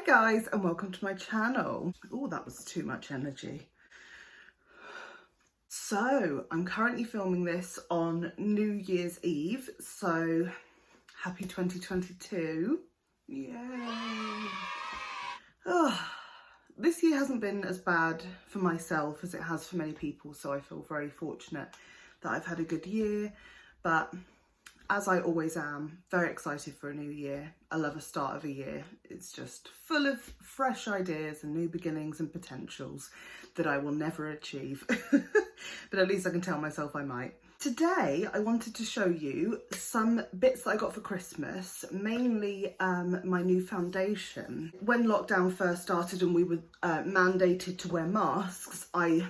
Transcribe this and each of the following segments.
guys, and welcome to my channel. Oh, that was too much energy. So I'm currently filming this on New Year's Eve, so happy 2022. Yay. Oh, this year hasn't been as bad for myself as it has for many people, so I feel very fortunate that I've had a good year. But as I always am, very excited for a new year. I love a start of a year. It's just full of fresh ideas and new beginnings and potentials that I will never achieve. But at least I can tell myself I might. Today, I wanted to show you some bits that I got for Christmas, mainly my new foundation. When lockdown first started and we were mandated to wear masks, I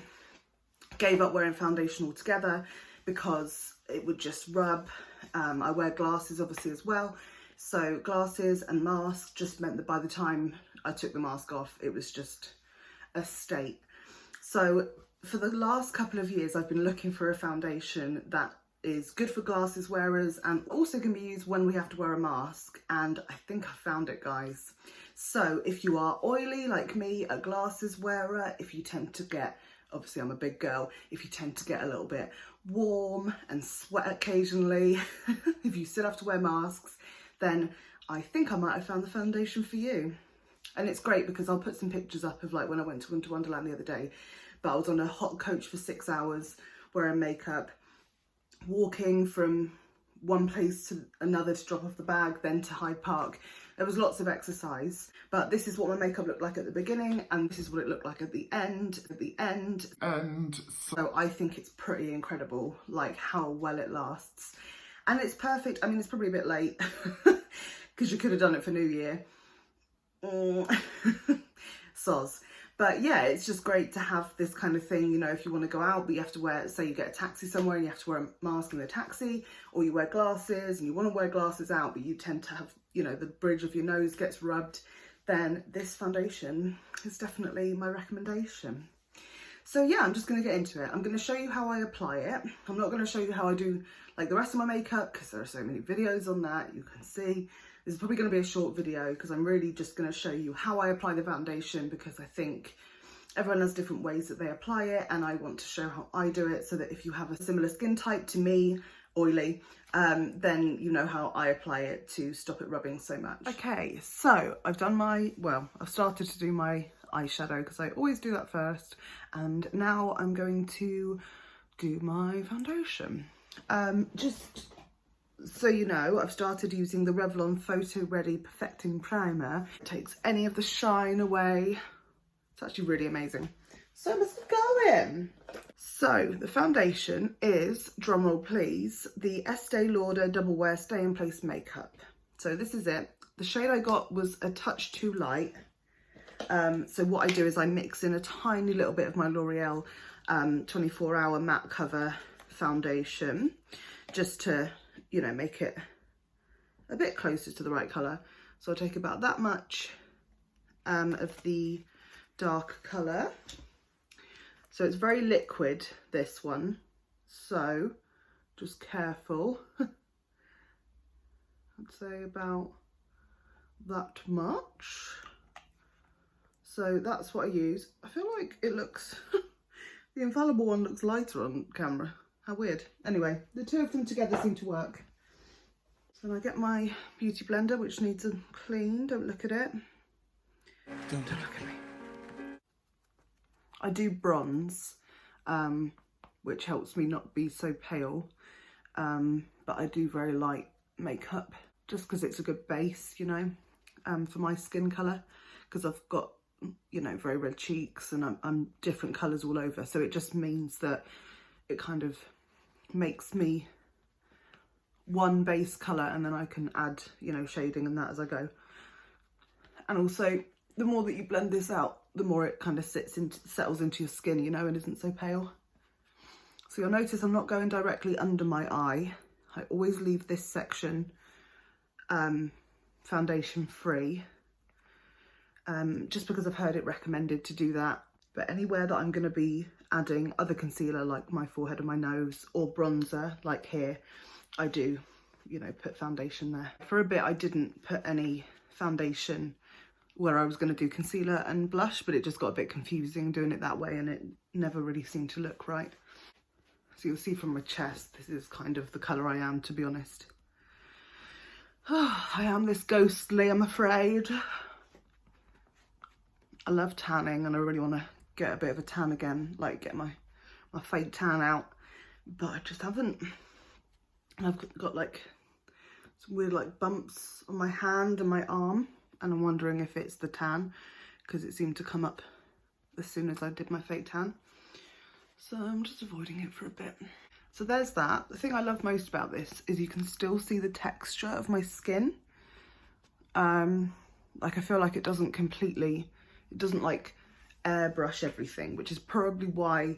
gave up wearing foundation altogether because it would just rub. I wear glasses obviously as well, so glasses and mask just meant that by the time I took the mask off it was just a state. So for the last couple of years I've been looking for a foundation that is good for glasses wearers and also can be used when we have to wear a mask, and I think I found it, guys. So if you are oily like me, a glasses wearer, if you tend to get, obviously I'm a big girl, if you tend to get a little bit warm and sweat occasionally, if you still have to wear masks, then I think I might have found the foundation for you. And it's great because I'll put some pictures up of like when I went to Winter Wonderland the other day, but I was on a hot coach for 6 hours wearing makeup, walking from one place to another to drop off the bag, then to Hyde Park. There was lots of exercise, but this is what my makeup looked like at the beginning and this is what it looked like at the end. And so I think it's pretty incredible, like how well it lasts. And it's perfect. I mean, it's probably a bit late because you could have done it for New Year. Soz. But yeah, it's just great to have this kind of thing, you know, if you want to go out, but you have to wear, say you get a taxi somewhere and you have to wear a mask in the taxi, or you wear glasses and you want to wear glasses out, but you tend to have, you know, the bridge of your nose gets rubbed, then this foundation is definitely my recommendation. So yeah, I'm just going to get into it. I'm going to show you how I apply it. I'm not going to show you how I do like the rest of my makeup because there are so many videos on that, you can see. This is probably going to be a short video because I'm really just going to show you how I apply the foundation, because I think everyone has different ways that they apply it and I want to show how I do it so that if you have a similar skin type to me, oily, then you know how I apply it to stop it rubbing so much. Okay, so I've done my, well, I've started to do my eyeshadow because I always do that first, and now I'm going to do my foundation. Just so you know, I've started using the Revlon Photo Ready Perfecting Primer. It takes any of the shine away. It's actually really amazing. So let's go in. So the foundation is, drumroll please, the Estee Lauder Double Wear Stay in Place Makeup. So this is it. The shade I got was a touch too light. So what I do is I mix in a tiny little bit of my L'Oreal 24-hour matte cover foundation just to, you know, make it a bit closer to the right colour. So I'll take about that much of the dark colour. So it's very liquid, this one, so just careful. I'd say about that much. So that's what I use. I feel like it looks, the infallible one looks lighter on camera. How weird. Anyway, the two of them together seem to work. So I get my beauty blender, which needs a clean. Don't look at it. Don't look at me. I do bronze, which helps me not be so pale. But I do very light makeup just because it's a good base, you know, for my skin colour. Because I've got, you know, very red cheeks and I'm different colours all over. So it just means that it kind of makes me one base colour and then I can add, you know, shading and that as I go. And also the more that you blend this out, the more it kind of settles into your skin, you know, and isn't so pale. So you'll notice I'm not going directly under my eye. I always leave this section foundation free, just because I've heard it recommended to do that. But anywhere that I'm going to be adding other concealer like my forehead and my nose, or bronzer like here, I do, you know, put foundation there. For a bit I didn't put any foundation where I was going to do concealer and blush, but it just got a bit confusing doing it that way and it never really seemed to look right. So you'll see from my chest, this is kind of the colour I am, to be honest. I am this ghostly, I'm afraid. I love tanning and I really want to get a bit of a tan again, like get my fake tan out, but I just haven't. And I've got like some weird like bumps on my hand and my arm, and I'm wondering if it's the tan, because it seemed to come up as soon as I did my fake tan. So I'm just avoiding it for a bit. So there's that. The thing I love most about this is you can still see the texture of my skin. Like I feel like it doesn't like airbrush everything, which is probably why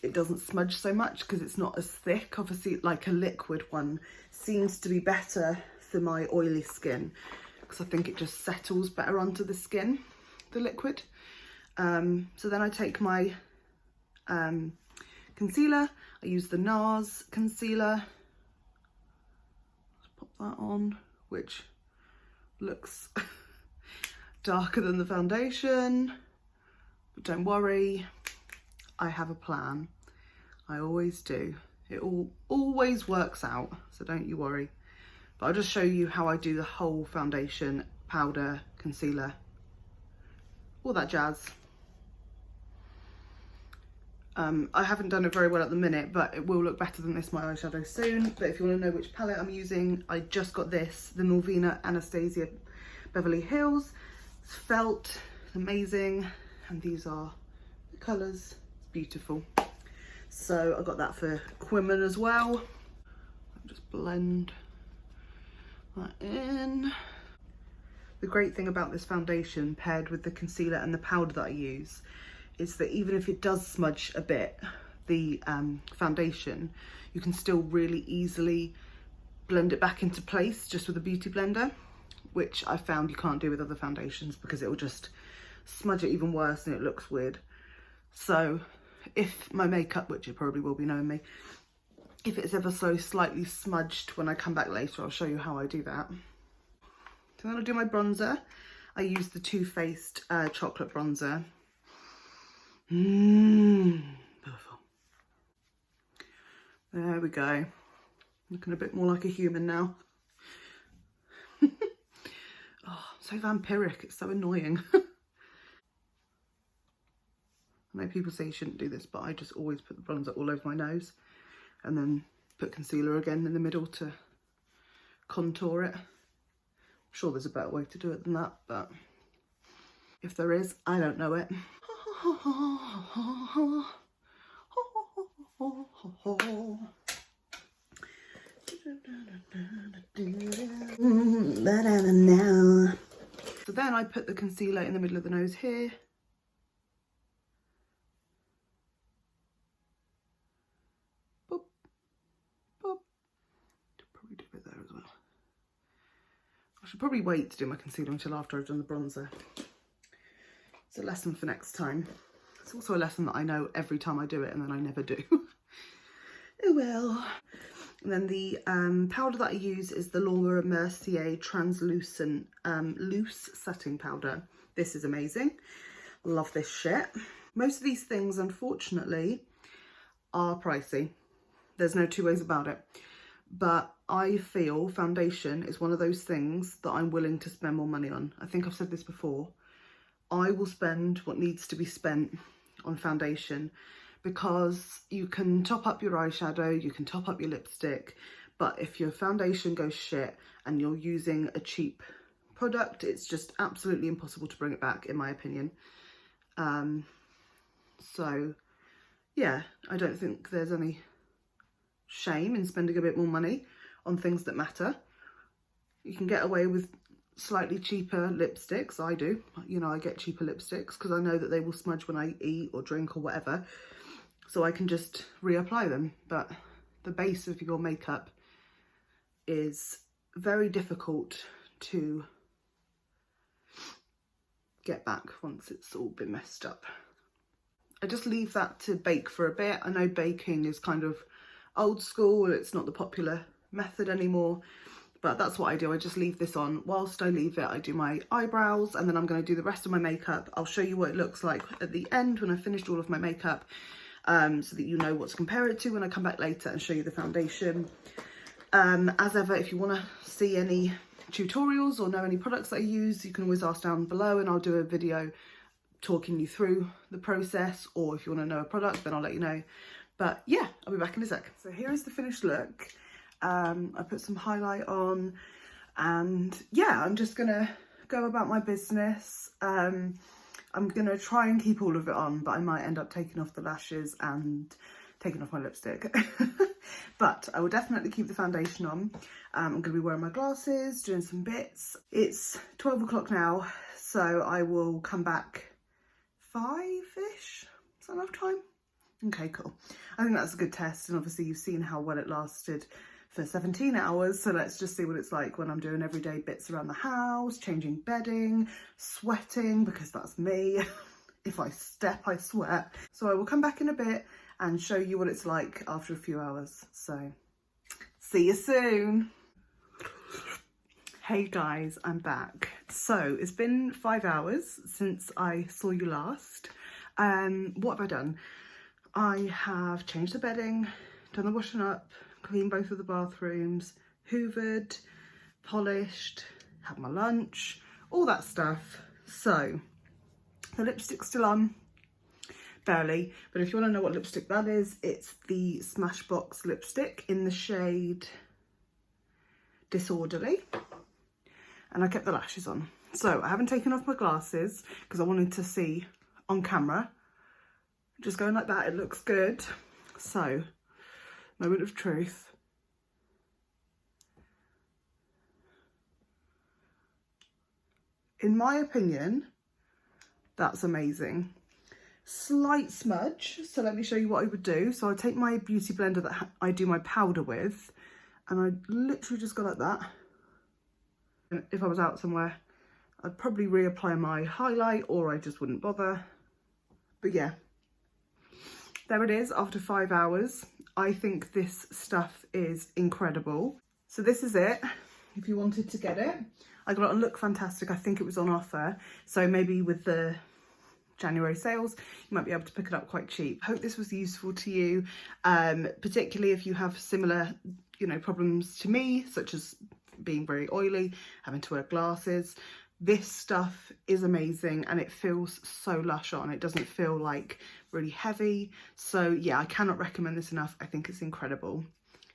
it doesn't smudge so much, because it's not as thick. Obviously, like a liquid one seems to be better for my oily skin, because I think it just settles better onto the skin, the liquid. So then I take my concealer. I use the NARS concealer. Let's pop that on, which looks darker than the foundation, but don't worry, I have a plan. I always do. It always works out, so don't you worry. But I'll just show you how I do the whole foundation, powder, concealer, all that jazz. I haven't done it very well at the minute, but it will look better than this, my eyeshadow, soon. But if you want to know which palette I'm using, I just got this, the Norvina Anastasia Beverly Hills. It's felt, it's amazing, and these are the colours. It's beautiful. So I got that for Quimmen as well. I'll just blend that in. The great thing about this foundation, paired with the concealer and the powder that I use, is that even if it does smudge a bit, the foundation, you can still really easily blend it back into place just with a beauty blender, which I found you can't do with other foundations, because it will just smudge it even worse and it looks weird. So if my makeup, which it probably will be knowing me, if it's ever so slightly smudged when I come back later, I'll show you how I do that. So then I'll do my bronzer. I use the Too Faced chocolate bronzer. Beautiful. There we go. Looking a bit more like a human now. Oh, so vampiric, it's so annoying. I know people say you shouldn't do this, but I just always put the bronzer all over my nose and then put concealer again in the middle to contour it. I'm sure there's a better way to do it than that, but if there is, I don't know it. So then I put the concealer in the middle of the nose here. Boop, boop. Probably do it there as well. I should probably wait to do my concealer until after I've done the bronzer. It's a lesson for next time. It's also a lesson that I know every time I do it and then I never do. Oh well. And then the powder that I use is the Laura Mercier Translucent Loose Setting Powder. This is amazing. Love this shit. Most of these things, unfortunately, are pricey. There's no two ways about it. But I feel foundation is one of those things that I'm willing to spend more money on. I think I've said this before. I will spend what needs to be spent on foundation, because you can top up your eyeshadow, you can top up your lipstick, but if your foundation goes shit and you're using a cheap product, it's just absolutely impossible to bring it back, in my opinion. So yeah, I don't think there's any shame in spending a bit more money on things that matter. You can get away with slightly cheaper lipsticks. I do, you know, I get cheaper lipsticks because I know that they will smudge when I eat or drink or whatever, so I can just reapply them. But the base of your makeup is very difficult to get back once it's all been messed up. I just leave that to bake for a bit. I know baking is kind of old school, it's not the popular method anymore, but that's what I do. I just leave this on. Whilst I leave it, I do my eyebrows, and then I'm going to do the rest of my makeup. I'll show you what it looks like at the end when I've finished all of my makeup, so that you know what to compare it to when I come back later and show you the foundation. As ever, if you want to see any tutorials or know any products that I use, you can always ask down below and I'll do a video talking you through the process, or if you want to know a product, then I'll let you know. But yeah, I'll be back in a sec. So here is the finished look. I put some highlight on, and yeah, I'm just gonna go about my business. I'm gonna try and keep all of it on, but I might end up taking off the lashes and taking off my lipstick. But I will definitely keep the foundation on. I'm gonna be wearing my glasses, doing some bits. It's 12 o'clock now, so I will come back 5-ish. Is that enough time? Okay, cool. I think that's a good test, and obviously you've seen how well it lasted for 17 hours, so let's just see what it's like when I'm doing everyday bits around the house, changing bedding, sweating, because that's me. If I step, I sweat. So I will come back in a bit and show you what it's like after a few hours. So see you soon. Hey guys, I'm back. So it's been 5 hours since I saw you last. What have I done? I have changed the bedding, done the washing up, cleaned both of the bathrooms, hoovered, polished, had my lunch, all that stuff. So the lipstick's still on, barely, but if you want to know what lipstick that is, it's the Smashbox lipstick in the shade Disorderly, and I kept the lashes on. So I haven't taken off my glasses because I wanted to see on camera. Just going like that, it looks good. So, moment of truth. In my opinion, that's amazing. Slight smudge, so let me show you what I would do. So I take my beauty blender that I do my powder with, and I literally just go like that. And if I was out somewhere, I'd probably reapply my highlight, or I just wouldn't bother. But yeah, there it is after 5 hours. I think this stuff is incredible. So this is it, if you wanted to get it. I got it on Look Fantastic, I think it was on offer. So maybe with the January sales, you might be able to pick it up quite cheap. Hope this was useful to you, particularly if you have similar, problems to me, such as being very oily, having to wear glasses. This stuff is amazing, and it feels so lush on. It doesn't feel like really heavy. So yeah, I cannot recommend this enough. I think it's incredible.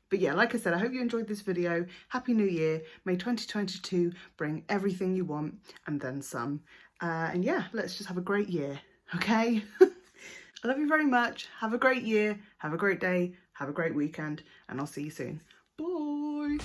But yeah, like I said, I hope you enjoyed this video. Happy New Year. May 2022 bring everything you want and then some. And yeah, let's just have a great year, okay? I love you very much. Have a great year. Have a great day. Have a great weekend. And I'll see you soon. Bye.